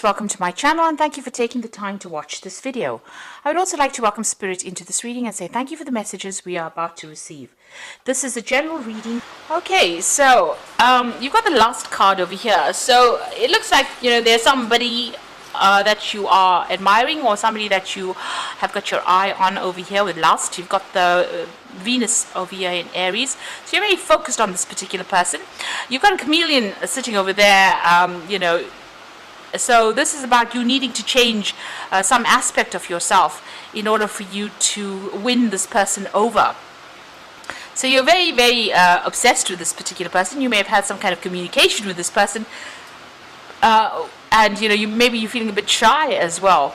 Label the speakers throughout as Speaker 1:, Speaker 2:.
Speaker 1: Welcome to my channel and thank you for taking the time to watch this video. I would also like to welcome Spirit into this reading and say thank you for the messages we are about to receive. This is a general reading. Okay, so you've got the last card over here. So it looks like, there's somebody that you are admiring or somebody that you have got your eye on over here with lust. You've got the Venus over here in Aries. So you're very focused on this particular person. You've got a chameleon sitting over there, So this is about you needing to change some aspect of yourself in order for you to win this person over. So you're very, very obsessed with this particular person. You may have had some kind of communication with this person, and maybe you're feeling a bit shy as well.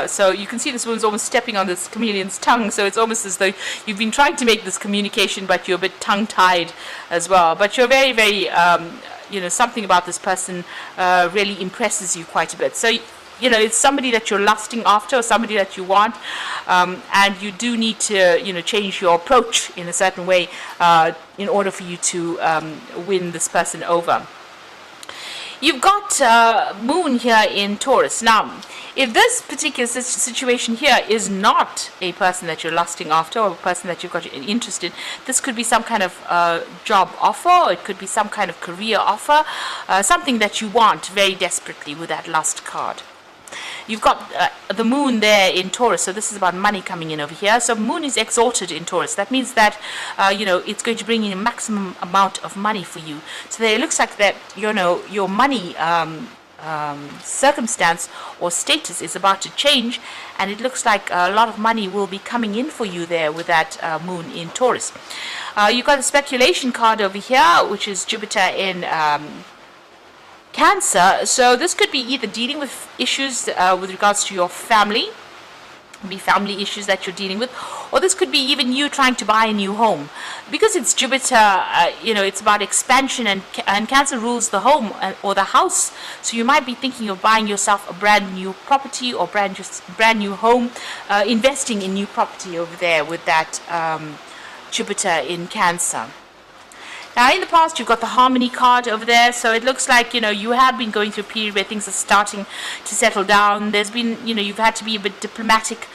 Speaker 1: So you can see this woman's almost stepping on this chameleon's tongue. So it's almost as though you've been trying to make this communication, but you're a bit tongue-tied as well. But you're very, very something about this person really impresses you quite a bit. So, it's somebody that you're lusting after or somebody that you want, and you do need to, change your approach in a certain way in order for you to win this person over. You've got Moon here in Taurus. Now, if this particular situation here is not a person that you're lusting after or a person that you've got an interest in, this could be some kind of job offer, or it could be some kind of career offer, something that you want very desperately with that lust card. You've got the Moon there in Taurus, so this is about money coming in over here. So Moon is exalted in Taurus. That means that, it's going to bring in a maximum amount of money for you. So there, it looks like that, your money circumstance or status is about to change, and it looks like a lot of money will be coming in for you there with that Moon in Taurus. You've got the speculation card over here, which is Jupiter in Cancer. So this could be either dealing with issues with regards to your family, be family issues that you're dealing with, or this could be even you trying to buy a new home. Because it's Jupiter, it's about expansion, and Cancer rules the home or the house. So you might be thinking of buying yourself a brand new property or brand new home, investing in new property over there with that Jupiter in Cancer. Now, in the past, you've got the Harmony card over there, so it looks like, you have been going through a period where things are starting to settle down. There's been, you've had to be a bit diplomatic.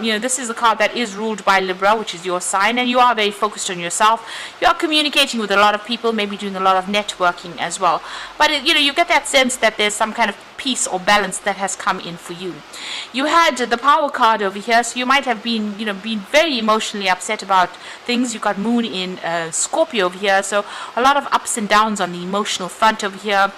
Speaker 1: This is a card that is ruled by Libra, which is your sign, and you are very focused on yourself. You are communicating with a lot of people, maybe doing a lot of networking as well. But, you get that sense that there's some kind of peace or balance that has come in for you. You had the Power card over here, so you might have been, been very emotionally upset about things. You've got Moon in Scorpio over here, so a lot of ups and downs on the emotional front over here.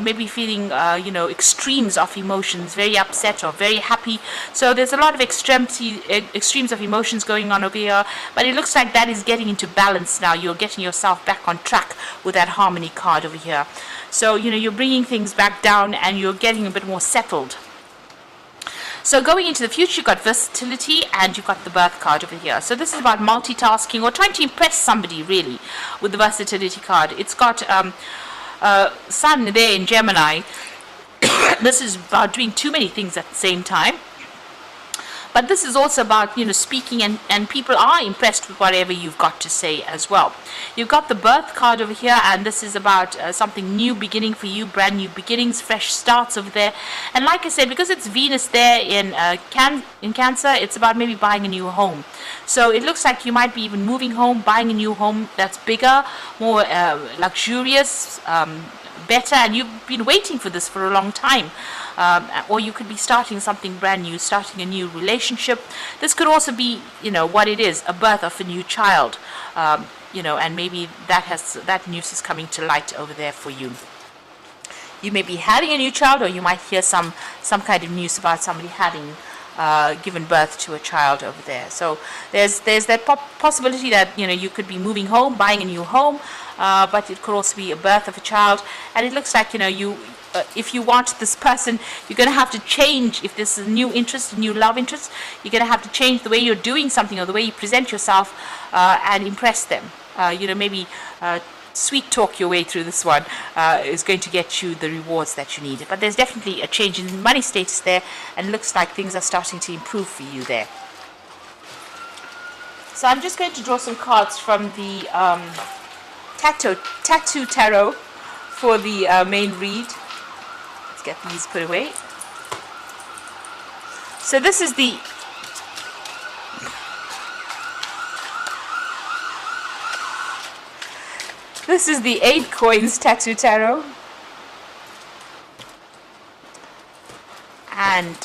Speaker 1: Maybe feeling, extremes of emotions, very upset or very happy. So there's a lot of extremes of emotions going on over here, but it looks like that is getting into balance now. You're getting yourself back on track with that Harmony card over here. So, you're bringing things back down and you're getting a bit more settled. So going into the future, you've got versatility and you've got the Birth card over here. So this is about multitasking or trying to impress somebody, really, with the versatility card. It's got Sun there in Gemini. This is about doing too many things at the same time. But this is also about, speaking, and people are impressed with whatever you've got to say as well. You've got the Birth card over here, and this is about something new beginning for you, brand new beginnings, fresh starts over there. And like I said, because it's Venus there in Cancer, it's about maybe buying a new home. So it looks like you might be even moving home, buying a new home that's bigger, more luxurious, better, and you've been waiting for this for a long time. Or you could be starting something brand new, starting a new relationship. This could also be, what it is, a birth of a new child, and maybe that news is coming to light over there for you. You may be having a new child, or you might hear some kind of news about somebody having given birth to a child over there. So there's that possibility that you could be moving home, buying a new home, but it could also be a birth of a child. And it looks like if you want this person, you're going to have to change. If this is a new interest, a new love interest, you're going to have to change the way you're doing something or the way you present yourself and impress them. Maybe sweet talk your way through this one is going to get you the rewards that you need. But there's definitely a change in money status there, and it looks like things are starting to improve for you there. So I'm just going to draw some cards from the Tattoo Tarot for the main read. Let's get these put away. So this is the Eight Coins Tattoo Tarot. And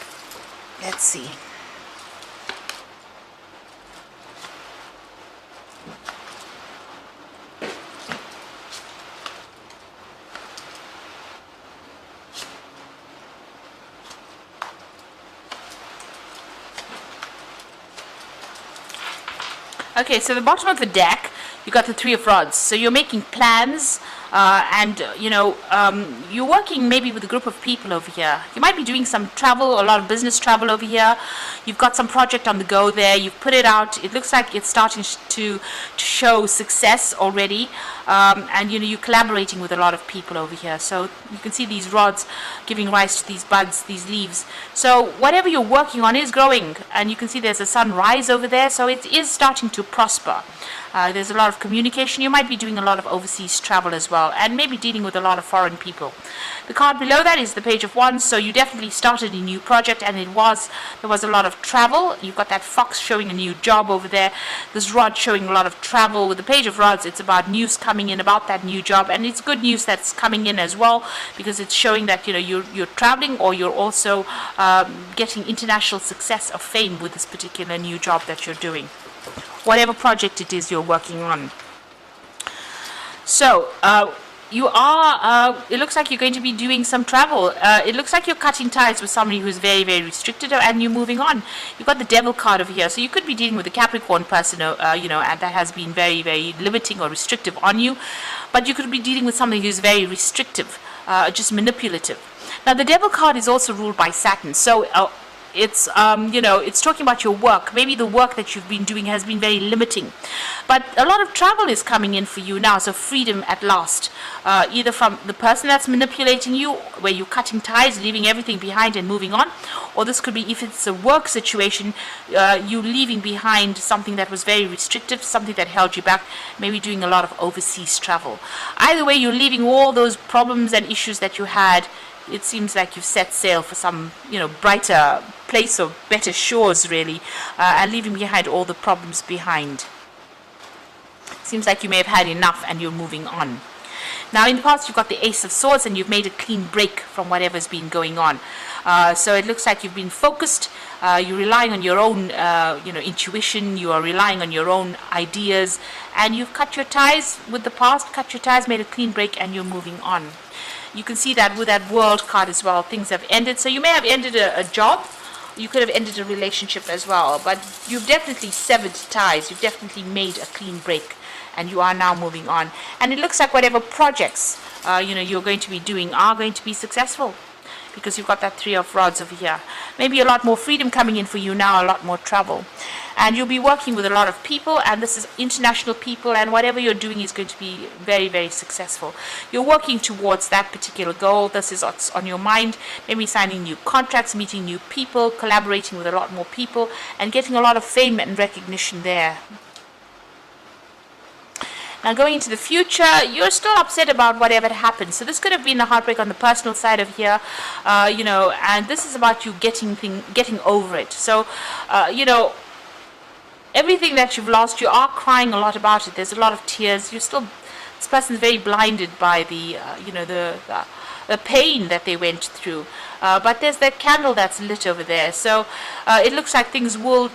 Speaker 1: let's see. Okay, so the bottom of the deck, you got the Three of Rods. So you're making plans, and you're working maybe with a group of people over here. You might be doing some travel, a lot of business travel over here. You've got some project on the go there. You've put it out. It looks like it's starting to show success already, and you're collaborating with a lot of people over here. So you can see these rods giving rise to these buds, these leaves. So whatever you're working on is growing, and you can see there's a sunrise over there. So it is starting to prosper. There's a lot of communication. You might be doing a lot of overseas travel as well, and maybe dealing with a lot of foreign people. The card below that is the Page of Wands, so you definitely started a new project, and there was a lot of travel. You've got that fox showing a new job over there. This rod showing a lot of travel. With the Page of Rods, it's about news coming in about that new job, and it's good news that's coming in as well, because it's showing that you're traveling, or you're also getting international success or fame with this particular new job that you're doing, whatever project it is you're working on. So you are, it looks like you're going to be doing some travel. It looks like you're cutting ties with somebody who's very, very restricted, and you're moving on. You've got the Devil card over here. So you could be dealing with a Capricorn person, and that has been very, very limiting or restrictive on you. But you could be dealing with somebody who's very restrictive, just manipulative. Now, the Devil card is also ruled by Saturn. So it's it's talking about your work. Maybe the work that you've been doing has been very limiting, but a lot of travel is coming in for you now. So freedom at last, either from the person that's manipulating you, where you're cutting ties, leaving everything behind and moving on, or this could be, if it's a work situation, you leaving behind something that was very restrictive, something that held you back, maybe doing a lot of overseas travel. Either way, you're leaving all those problems and issues that you had. It seems like you've set sail for some, brighter place or better shores, really, and leaving behind all the problems behind. Seems like you may have had enough and you're moving on. Now, in the past, you've got the Ace of Swords, and you've made a clean break from whatever's been going on. So it looks like you've been focused. You're relying on your own, intuition. You are relying on your own ideas, and you've cut your ties with the past, cut your ties, made a clean break, and you're moving on. You can see that with that World card as well. Things have ended. So you may have ended a job. You could have ended a relationship as well. But you've definitely severed ties. You've definitely made a clean break. And you are now moving on. And it looks like whatever projects, you're going to be doing are going to be successful. Because you've got that Three of Rods over here. Maybe a lot more freedom coming in for you now, a lot more travel. And you'll be working with a lot of people, and this is international people, and whatever you're doing is going to be very, very successful. You're working towards that particular goal. This is what's on your mind. Maybe signing new contracts, meeting new people, collaborating with a lot more people, and getting a lot of fame and recognition there. Now, going into the future, you're still upset about whatever happened. So this could have been a heartbreak on the personal side of here, and this is about you getting over it. So, everything that you've lost, you are crying a lot about it. There's a lot of tears. This person's very blinded by the pain that they went through. But there's that candle that's lit over there. So it looks like things will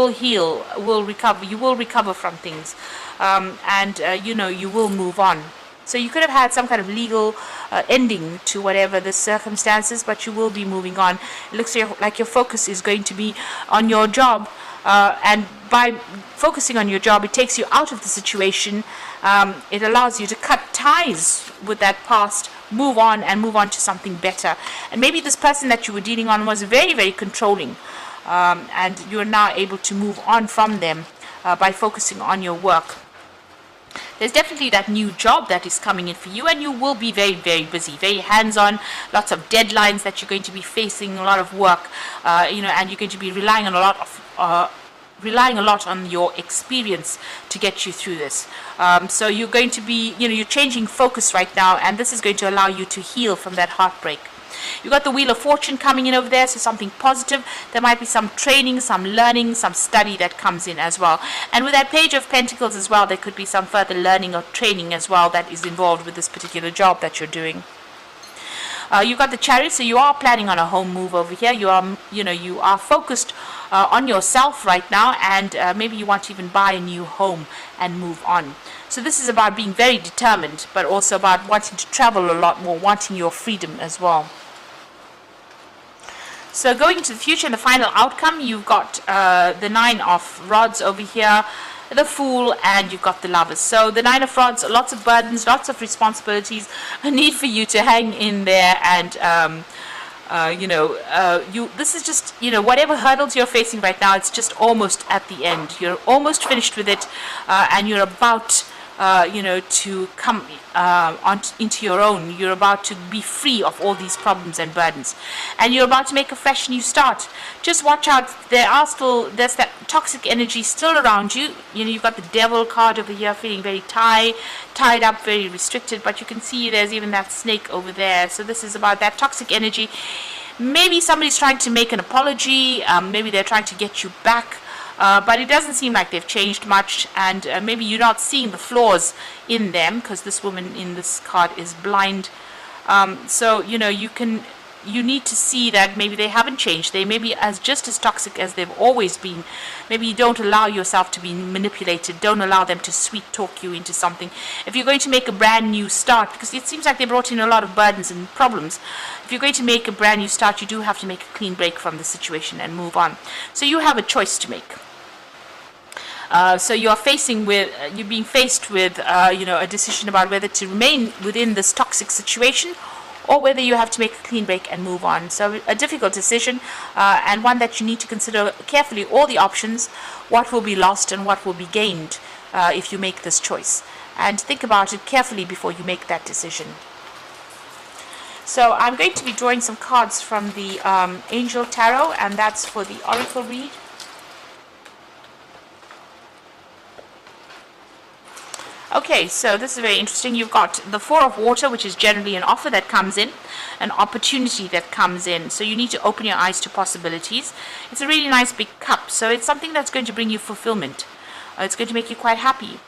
Speaker 1: heal, will recover. You will recover from things. You will move on. So you could have had some kind of legal ending to whatever the circumstances, but you will be moving on. It looks like your focus is going to be on your job, and by focusing on your job, it takes you out of the situation. It allows you to cut ties with that past, move on to something better. And maybe this person that you were dealing on was very, very controlling, and you're now able to move on from them by focusing on your work. There's definitely that new job that is coming in for you, and you will be very, very busy, very hands-on, lots of deadlines that you're going to be facing, a lot of work, and you're going to be relying on a lot on your experience to get you through this. So you're going to be, you're changing focus right now, and this is going to allow you to heal from that heartbreak. You've got the Wheel of Fortune coming in over there, so something positive. There might be some training, some learning, some study that comes in as well. And with that Page of Pentacles as well, there could be some further learning or training as well that is involved with this particular job that you're doing. You've got the Chariot, so you are planning on a home move over here. You are focused on yourself right now, and maybe you want to even buy a new home and move on. So this is about being very determined, but also about wanting to travel a lot more, wanting your freedom as well. So going into the future and the final outcome, you've got the Nine of Rods over here, the Fool, and you've got the Lovers. So the Nine of Rods, lots of burdens, lots of responsibilities, a need for you to hang in there, and this is just, whatever hurdles you're facing right now, it's just almost at the end. You're almost finished with it, and you're about to come into your own. You're about to be free of all these problems and burdens, and you're about to make a fresh new start. Just watch out. There's that toxic energy still around you. You've got the Devil card over here, feeling very tied up, very restricted, but you can see there's even that snake over there. So this is about that toxic energy. Maybe somebody's trying to make an apology, maybe they're trying to get you back, but it doesn't seem like they've changed much, and maybe you're not seeing the flaws in them, because this woman in this card is blind. So you need to see that maybe they haven't changed. They may be just as toxic as they've always been. Maybe you don't allow yourself to be manipulated. Don't allow them to sweet talk you into something. If you're going to make a brand new start, because it seems like they brought in a lot of burdens and problems, if you're going to make a brand new start, you do have to make a clean break from the situation and move on. So you have a choice to make. So you're being faced with a decision about whether to remain within this toxic situation, or whether you have to make a clean break and move on. So a difficult decision, and one that you need to consider carefully all the options, what will be lost and what will be gained if you make this choice. And think about it carefully before you make that decision. So I'm going to be drawing some cards from the Angel Tarot, and that's for the Oracle read. Okay, so this is very interesting. You've got the Four of Water, which is generally an offer that comes in, an opportunity that comes in. So you need to open your eyes to possibilities. It's a really nice big cup, so it's something that's going to bring you fulfillment. It's going to make you quite happy.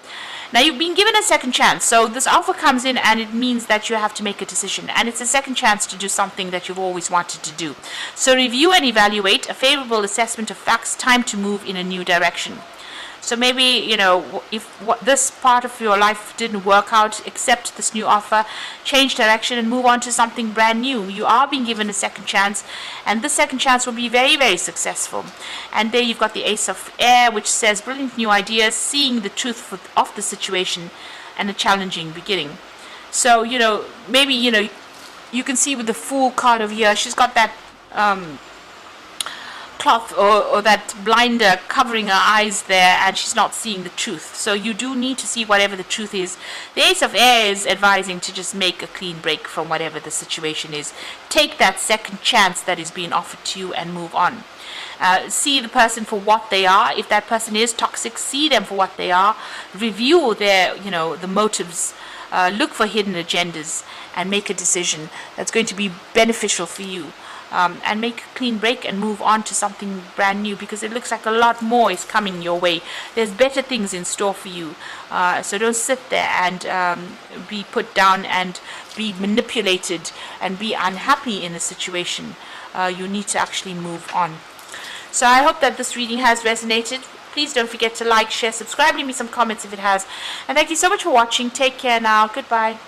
Speaker 1: Now, you've been given a second chance. So this offer comes in, and it means that you have to make a decision. And it's a second chance to do something that you've always wanted to do. So review and evaluate, a favorable assessment of facts, time to move in a new direction. So maybe, if this part of your life didn't work out, accept this new offer, change direction, and move on to something brand new. You are being given a second chance, and this second chance will be very, very successful. And there you've got the Ace of Air, which says brilliant new ideas, seeing the truth of the situation, and a challenging beginning. So, maybe, you can see with the Fool card over here, she's got that cloth or that blinder covering her eyes there, and she's not seeing the truth. So you do need to see whatever the truth is. The Ace of Air is advising to just make a clean break from whatever the situation is. Take that second chance that is being offered to you and move on. See the person for what they are. If that person is toxic, see them for what they are. Review their, the motives. Look for hidden agendas and make a decision that's going to be beneficial for you. And make a clean break and move on to something brand new, because it looks like a lot more is coming your way. There's better things in store for you. So don't sit there and be put down and be manipulated and be unhappy in a situation. You need to actually move on. So I hope that this reading has resonated. Please don't forget to like, share, subscribe, leave me some comments if it has. And thank you so much for watching. Take care now. Goodbye.